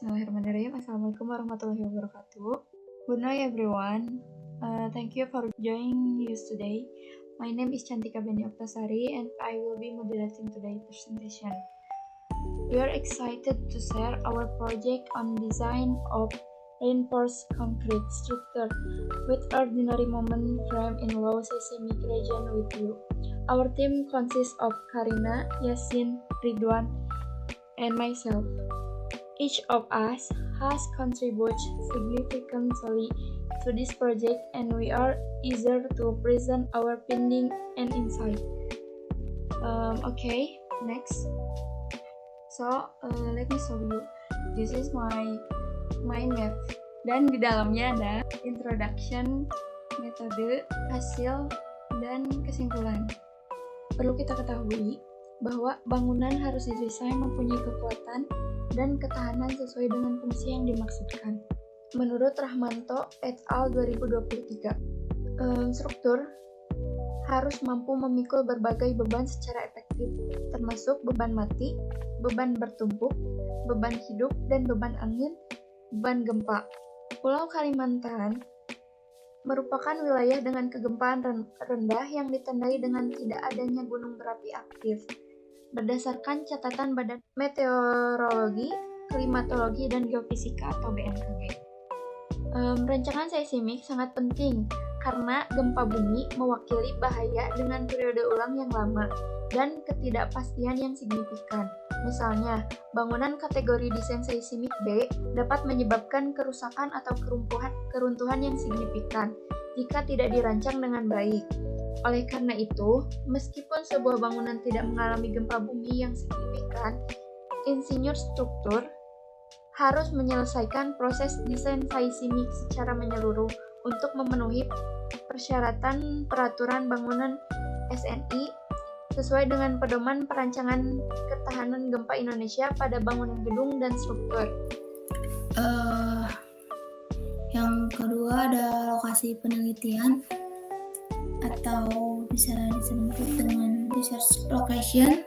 Bismillahirrahmanirrahim. Assalamualaikum warahmatullahi wabarakatuh. Good night everyone. Thank you for joining us today. My name is Cantika Beni Oktasari and I will be moderating today's presentation. We are excited to share our project on design of reinforced concrete structure with ordinary moment frame in low seismic region with you. Our team consists of Karina, Yasin, Ridwan, and myself. Each of us has contributed significantly to this project and we are eager to present our findings and insight. Okay, next. Let me show you. This is my mind map. Dan di dalamnya ada introduction, metode, hasil, dan kesimpulan. Perlu kita ketahui bahwa bangunan harus didesain mempunyai kekuatan dan ketahanan sesuai dengan fungsi yang dimaksudkan. Menurut Rahmanto et al. 2023, struktur harus mampu memikul berbagai beban secara efektif, termasuk beban mati, beban bertumpuk, beban hidup, dan beban angin, beban gempa. Pulau Kalimantan merupakan wilayah dengan kegempaan rendah yang ditandai dengan tidak adanya gunung berapi aktif. Berdasarkan catatan Badan Meteorologi, Klimatologi, dan Geofisika atau BMKG. Rancangan seismik sangat penting karena gempa bumi mewakili bahaya dengan periode ulang yang lama dan ketidakpastian yang signifikan. Misalnya, bangunan kategori desain seismik B dapat menyebabkan kerusakan atau keruntuhan yang signifikan jika tidak dirancang dengan baik. Oleh karena itu, meskipun sebuah bangunan tidak mengalami gempa bumi yang signifikan, insinyur struktur harus menyelesaikan proses desain seismik secara menyeluruh untuk memenuhi persyaratan peraturan bangunan SNI sesuai dengan pedoman perancangan ketahanan gempa Indonesia pada bangunan gedung dan struktur. Yang kedua ada lokasi penelitian atau bisa disebut dengan research location.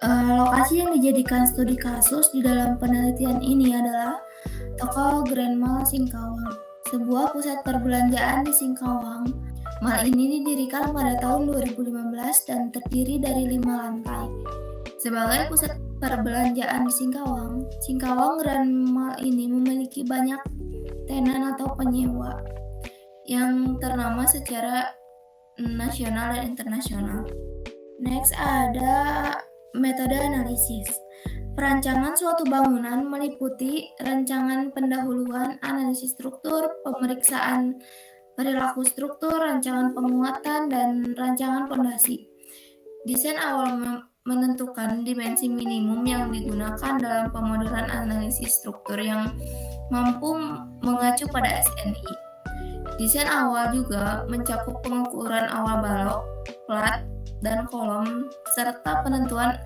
Lokasi yang dijadikan studi kasus di dalam penelitian ini adalah toko Grand Mall Singkawang, sebuah pusat perbelanjaan di Singkawang. Mall ini didirikan pada tahun 2015 dan terdiri dari 5 lantai. Sebagai pusat perbelanjaan di Singkawang Grand Mall ini memiliki banyak tenan atau penyewa yang ternama secara nasional dan internasional. Next ada metode analisis. Perancangan suatu bangunan meliputi rancangan pendahuluan, analisis struktur, pemeriksaan perilaku struktur, rancangan penguatan, dan rancangan fondasi. Desain awal menentukan dimensi minimum yang digunakan dalam pemodelan analisis struktur yang mampu mengacu pada SNI. Desain awal juga mencakup pengukuran awal balok, plat, dan kolom, serta penentuan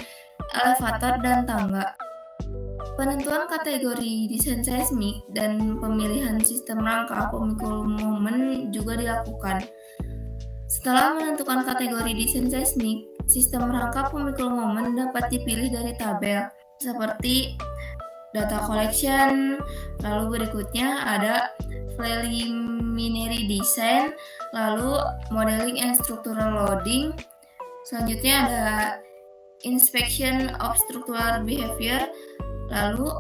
elevator dan tangga. Penentuan kategori desain seismik dan pemilihan sistem rangka pemikul momen juga dilakukan. Setelah menentukan kategori desain seismik, sistem rangka pemikul momen dapat dipilih dari tabel, seperti data collection, lalu berikutnya ada preliminary design, lalu modeling and structural loading, selanjutnya ada inspection of structural behavior, lalu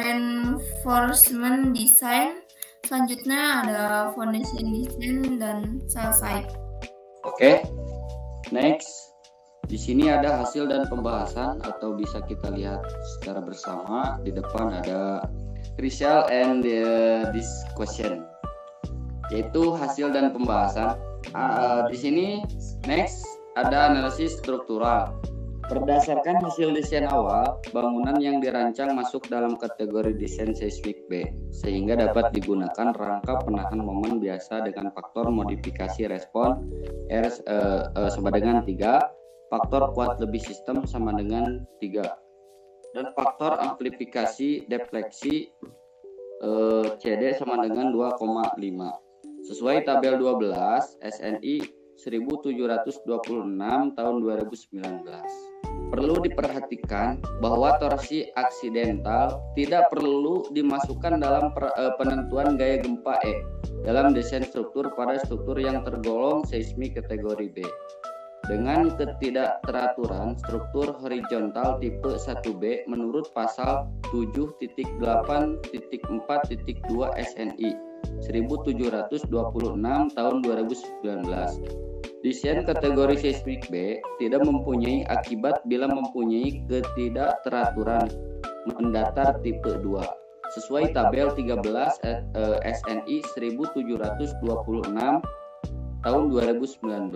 reinforcement design, selanjutnya ada foundation design dan cell site. Oke, next. Di sini ada hasil dan pembahasan atau bisa kita lihat secara bersama. Di depan ada crucial and discussion, yaitu hasil dan pembahasan. Di sini next ada analisis struktural. Berdasarkan hasil desain awal, bangunan yang dirancang masuk dalam kategori desain seismik B, sehingga dapat digunakan rangka penahan momen biasa dengan faktor modifikasi respon R sama dengan 3, faktor kuat lebih sistem sama dengan 3, dan faktor amplifikasi defleksi CD sama dengan 2,5 sesuai tabel 12 SNI 1726 tahun 2019. perlu diperhatikan bahwa torsi aksidental tidak perlu dimasukkan dalam penentuan gaya gempa E dalam desain struktur pada struktur yang tergolong seismik kategori B. Dengan ketidakteraturan struktur horizontal tipe 1B menurut pasal 7.8.4.2 SNI 1726 tahun 2019. Desain kategori seismik B tidak mempunyai akibat bila mempunyai ketidakteraturan mendatar tipe 2 sesuai tabel 13 SNI 1726 tahun 2019.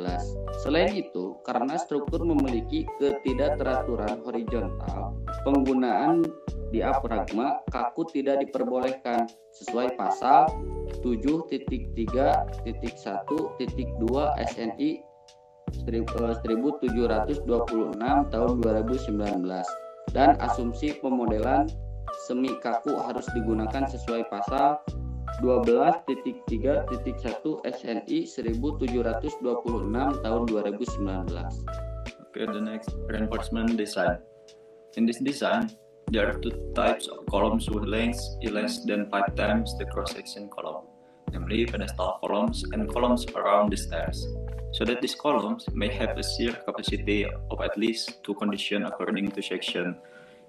Selain itu, karena struktur memiliki ketidakteraturan horizontal, penggunaan diafragma kaku tidak diperbolehkan sesuai pasal 7.3.1.2 SNI 1726 tahun 2019 dan asumsi pemodelan semi kaku harus digunakan sesuai pasal 12.3.1 SNI 1726 tahun 2019. Okay, the next reinforcement design. In this design, there are two types of columns with lengths less than 5 times the cross-section column, namely pedestal columns and columns around the stairs, so that these columns may have a shear capacity of at least two conditions according to section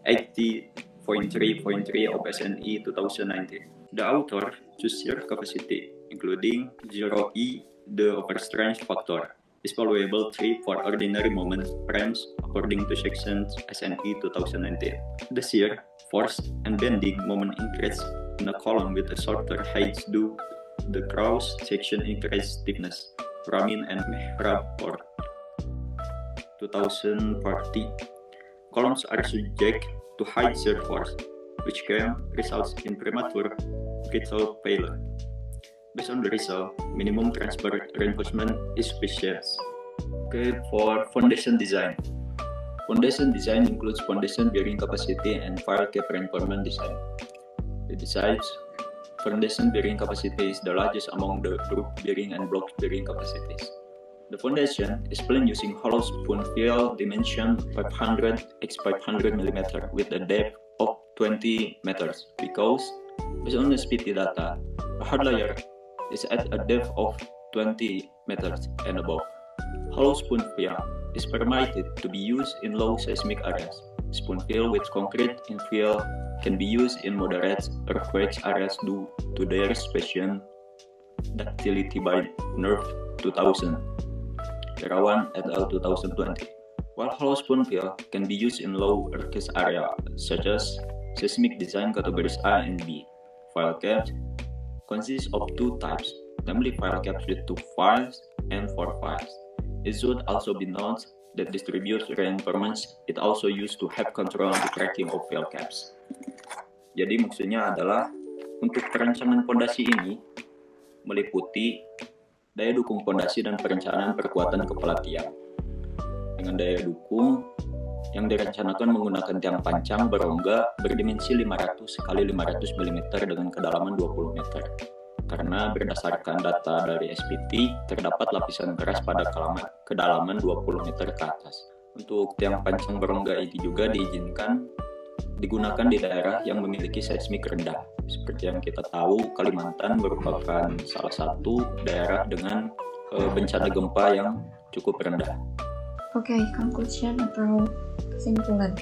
80.3.3 of SNI 2019. The author choose shear capacity, including 0E, the overstrength factor, is valuable 3 for ordinary moment frames according to section SNI 2019. The shear, force, and bending moment increase in a column with a shorter height due the cross-section increase stiffness, Ramin and Mehrab for 2040. Columns are subject to high shear force, which can result in premature brittle failure. Based on the result, minimum transfer reinforcement is sufficient. Okay, for foundation design. Foundation design includes foundation bearing capacity and file cap reinforcement design. Besides, foundation bearing capacity is the largest among the group bearing and block bearing capacities. The foundation is planned using hollow spoon fill dimension 500 x 500 mm with a depth of 20 meters because, based on the SPT data, a hard layer is at a depth of 20 meters and above. Hollow spoon fill is permitted to be used in low seismic areas. Spoon fill with concrete infill can be used in moderate earthquake areas due to their special ductility by NERV 2000, Irawan et al. 2020. While hollow spoon fill can be used in low earthquake areas such as seismic design categories A and B. File caps consist of two types, namely file caps with 2 files and 4 files. It should also be noted that distributes reinforcements it also used to have control the cracking of file caps. Jadi maksudnya adalah untuk perencanaan fondasi ini meliputi daya dukung fondasi dan perencanaan perkuatan kepala tiang. Dengan daya dukung yang direncanakan menggunakan tiang pancang berongga berdimensi 500 x 500 mm dengan kedalaman 20 meter. Karena berdasarkan data dari SPT, terdapat lapisan keras pada kedalaman 20 meter ke atas. Untuk tiang pancang berongga ini juga diizinkan digunakan di daerah yang memiliki seismik rendah. Seperti yang kita tahu, Kalimantan merupakan salah satu daerah dengan bencana gempa yang cukup rendah. Oke, conclusion atau kesimpulan.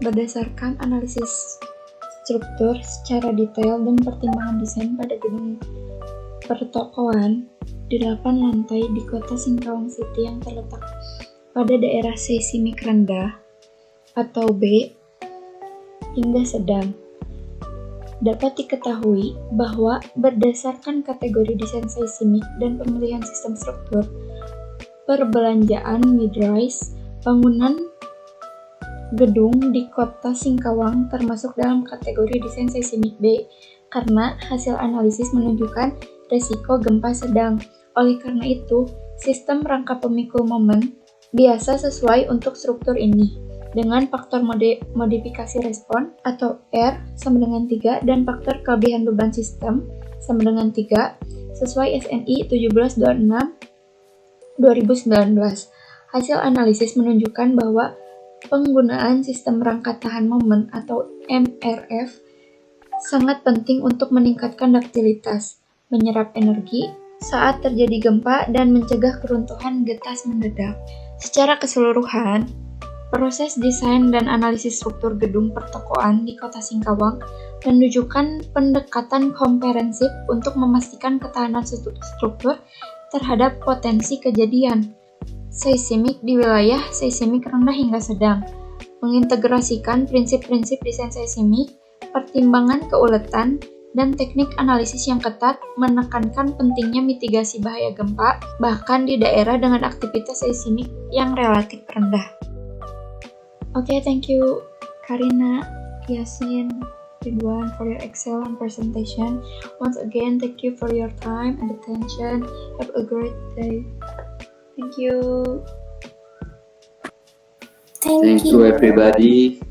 Berdasarkan analisis struktur secara detail dan pertimbangan desain pada gedung pertokoan di 8 lantai di kota Singkawang City yang terletak pada daerah seismik rendah atau B hingga sedang. Dapat diketahui bahwa berdasarkan kategori desain seismik dan pemilihan sistem struktur, perbelanjaan mid-rise, bangunan gedung di kota Singkawang termasuk dalam kategori desain seismik B karena hasil analisis menunjukkan resiko gempa sedang. Oleh karena itu, sistem rangka pemikul momen biasa sesuai untuk struktur ini dengan faktor modifikasi respon atau R sama dengan 3 dan faktor kelebihan beban sistem sama dengan 3 sesuai SNI 1726 2019. Hasil analisis menunjukkan bahwa penggunaan sistem rangka tahan momen atau MRF sangat penting untuk meningkatkan duktilitas, menyerap energi saat terjadi gempa, dan mencegah keruntuhan getas mendadak. Secara keseluruhan, proses desain dan analisis struktur gedung pertokoan di Kota Singkawang menunjukkan pendekatan komprehensif untuk memastikan ketahanan struktur terhadap potensi kejadian seismik di wilayah seismik rendah hingga sedang, mengintegrasikan prinsip-prinsip desain seismik, pertimbangan keuletan, dan teknik analisis yang ketat, menekankan pentingnya mitigasi bahaya gempa, bahkan di daerah dengan aktivitas seismik yang relatif rendah. Okay, thank you Karina, Yasin, Ridwan for your excellent presentation. Once again, thank you for your time and attention. Have a great day. Thank you. Thank you everybody.